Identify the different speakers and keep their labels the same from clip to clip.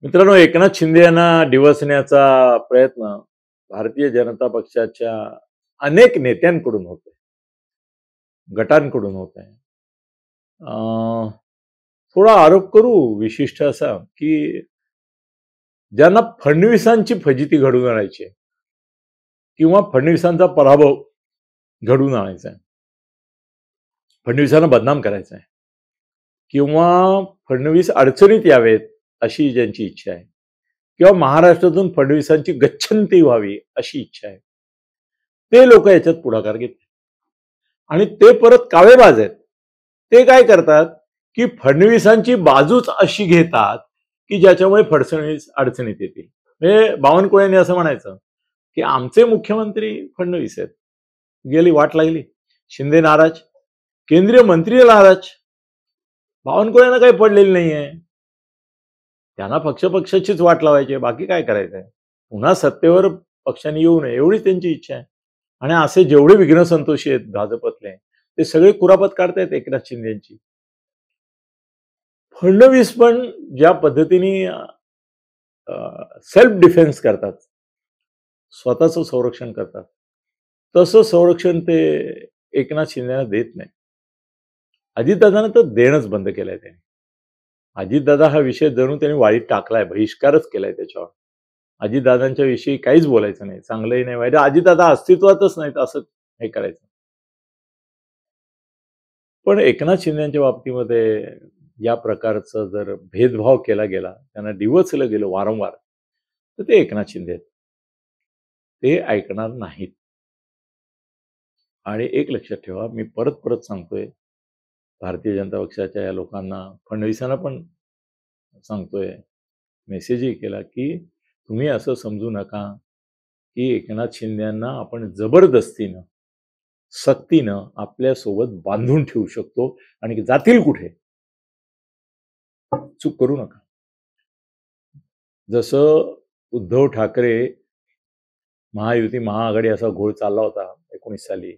Speaker 1: मित्रांनो, एकनाथ शिंदे यांना डिवचण्याचा प्रयत्न भारतीय जनता पक्षाच्या अनेक नेत्यांकडून होतोय, गटांकडून होत आहे. थोडा आरोप करू विशिष्ट असा की ज्यांना फडणवीसांची फजिती घडवून आणायची आहे किंवा फडणवीसांचा पराभव घडवून आणायचा आहे, फडणवीसांना बदनाम करायचा आहे किंवा फडणवीस अडचणीत यावेत अशी ज्यांची इच्छा आहे किंवा महाराष्ट्रातून फडणवीसांची गच्छंती व्हावी अशी इच्छा आहे, ते लोक याच्यात पुढाकार घेतात. आणि ते परत कावेबाज आहेत. ते काय करतात की फडणवीसांची बाजूच अशी घेतात की ज्याच्यामुळे फडणवीस अडचणीत येतील. म्हणजे बावनकुळेंनी असं म्हणायचं की आमचे मुख्यमंत्री फडणवीस आहेत, गेली वाट लागली, शिंदे नाराज, केंद्रीय मंत्री नाराज, बावनकुळेंना काही पडलेली नाहीये, त्यांना पक्षाचीच वाट लावायची, बाकी काय करायचंय, पुन्हा सत्तेवर पक्षाने येऊ नये एवढीच त्यांची इच्छा आहे. आणि असे जेवढे विघ्न संतोषी आहेत भाजपतले ते सगळे कुरापत काढतायत एकनाथ शिंदेची. फडणवीस पण ज्या पद्धतीने सेल्फ डिफेन्स करतात, स्वतःचं संरक्षण करतात, तसं संरक्षण ते एकनाथ शिंदेना देत नाही. अजितदादांना तर देणंच बंद केलंय त्यांनी. अजितदादा हा विषय जणू त्यांनी वाळीत टाकलाय, बहिष्कारच केलाय त्याच्यावर. अजितदादांच्या विषयी काहीच बोलायचं नाही, चांगलंही नाही वाईट, अजितदादा अस्तित्वातच नाहीत असं हे करायचं. पण एकनाथ शिंदेच्या बाबतीमध्ये या प्रकारचं जर भेदभाव केला गेला, त्यांना डिवचलं गेलं वारंवार, तर ते एकनाथ शिंदे आहेत, ते ऐकणार नाहीत. आणि एक लक्षात ठेवा, मी परत परत सांगतोय भारतीय जनता पक्षाच्या या लोकांना, फडणवीसांना पण सांगतोय, मेसेजही केला की तुम्ही असं समजू नका की एकनाथ शिंदेंना आपण जबरदस्तीनं सक्तीनं आपल्यासोबत बांधून ठेवू शकतो आणि जातील कुठे, चूक करू नका. जसं उद्धव ठाकरे महायुती महाआघाडी असा घोळ चालला होता 19 साली,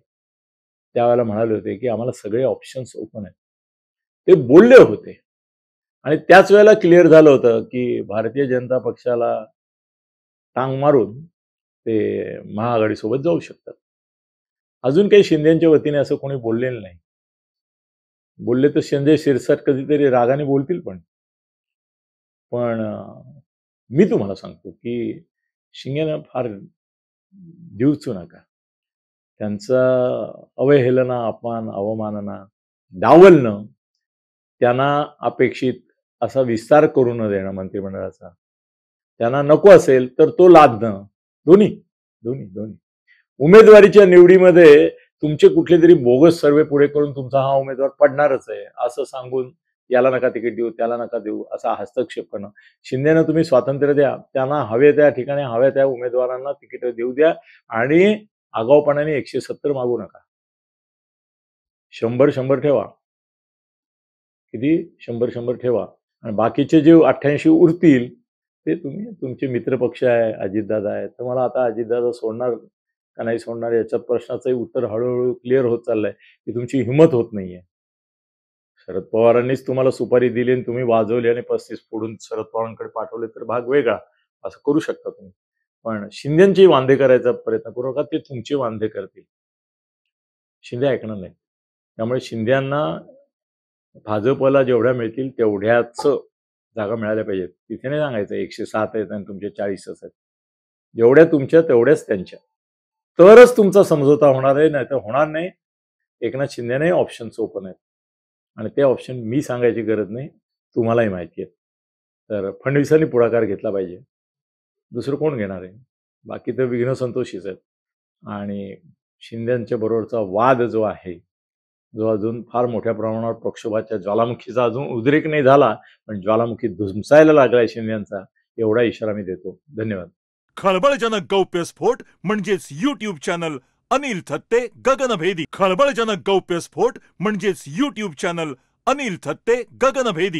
Speaker 1: त्यावेळेला म्हणाले होते की आम्हाला सगळे ऑप्शन्स ओपन आहेत, ते बोलले होते. आणि त्याच वेळेला क्लिअर झालं होतं की भारतीय जनता पक्षाला टांग मारून ते महाआघाडीसोबत जाऊ शकतात. अजून काही शिंदेच्या वतीने असं कोणी बोललेलं नाही. बोलले तर शिंदे शिरसाट कधीतरी रागाने बोलतील. पण मी तुम्हाला सांगतो की शिंदेना फार डिवचू नका. त्यांचा अवहेलना, अपमान, अवमानना, डावलणं, त्यांना अपेक्षित असा विस्तार करू न देणं मंत्रिमंडळाचा, त्यांना नको असेल तर तो लादणं, दोन्ही दोन्ही दोन्ही उमेदवारीच्या निवडीमध्ये तुमचे कुठले तरी बोगस सर्वे पुढे करून तुमचा हा उमेदवार पडणारच आहे असं सांगून याला नका तिकीट देऊ, त्याला नका देऊ, असा हस्तक्षेप करणं. शिंदेना तुम्ही स्वातंत्र्य द्या, त्यांना हवे त्या ठिकाणी हव्या त्या उमेदवारांना तिकीट देऊ द्या आणि आगाऊपणाने 170 मागू नका. 100 ठेवा, किती 100 ठेवा, आणि बाकीचे जे 88 उरतील ते तुम्ही, तुमचे मित्रपक्ष आहे, अजितदादा आहे, तर मला आता अजितदादा सोडणार का नाही सोडणार याच्या प्रश्नाचंही उत्तर हळूहळू क्लिअर होत चाललंय की तुमची हिंमत होत नाहीये. शरद पवारांनीच तुम्हाला सुपारी दिली आणि तुम्ही वाजवली आणि 35 फोडून शरद पवारांकडे पाठवले तर भाग वेगळा, असं करू शकता तुम्ही. पण शिंदेचे वांदे करायचा प्रयत्न करू नका, ते तुमचे वांदे करतील, शिंदे ऐकणार नाही. त्यामुळे शिंदेंना भाजपला जेवढ्या मिळतील तेवढ्याच जागा मिळाल्या पाहिजेत. तिथे नाही सांगायचं 107 आहेत आणि तुमचे 40च आहेत. जेवढ्या तुमच्या तेवढ्याच त्यांच्या, तरच तुमचा समझोता होणार आहे, नाही तर होणार नाही. एकनाथ शिंदेने ऑप्शन्स ओपन आहेत आणि ते ऑप्शन मी सांगायची गरज नाही, तुम्हालाही माहिती आहे. तर फडणवीसांनी पुढाकार घेतला पाहिजे, दुसरं कोण घेणार आहे? बाकी तर विघ्न संतोषीच आहेत. आणि शिंदेच्या बरोबरचा वाद जो आहे, जो अजून फार मोठ्या प्रमाणावर प्रक्षोभाच्या ज्वालामुखीचा अजून उद्रेक नाही झाला, पण ज्वालामुखी धुमसायला लागलाय शिंदेचा, एवढा इशारा मी देतो. धन्यवाद.
Speaker 2: खळबळजनक गौप्यस्फोट म्हणजेच यूट्यूब चॅनल अनिल थत्ते गगनभेदी. खळबळजनक गौप्यस्फोट म्हणजेच यूट्यूब चॅनल अनिल थत्ते गगनभेदी.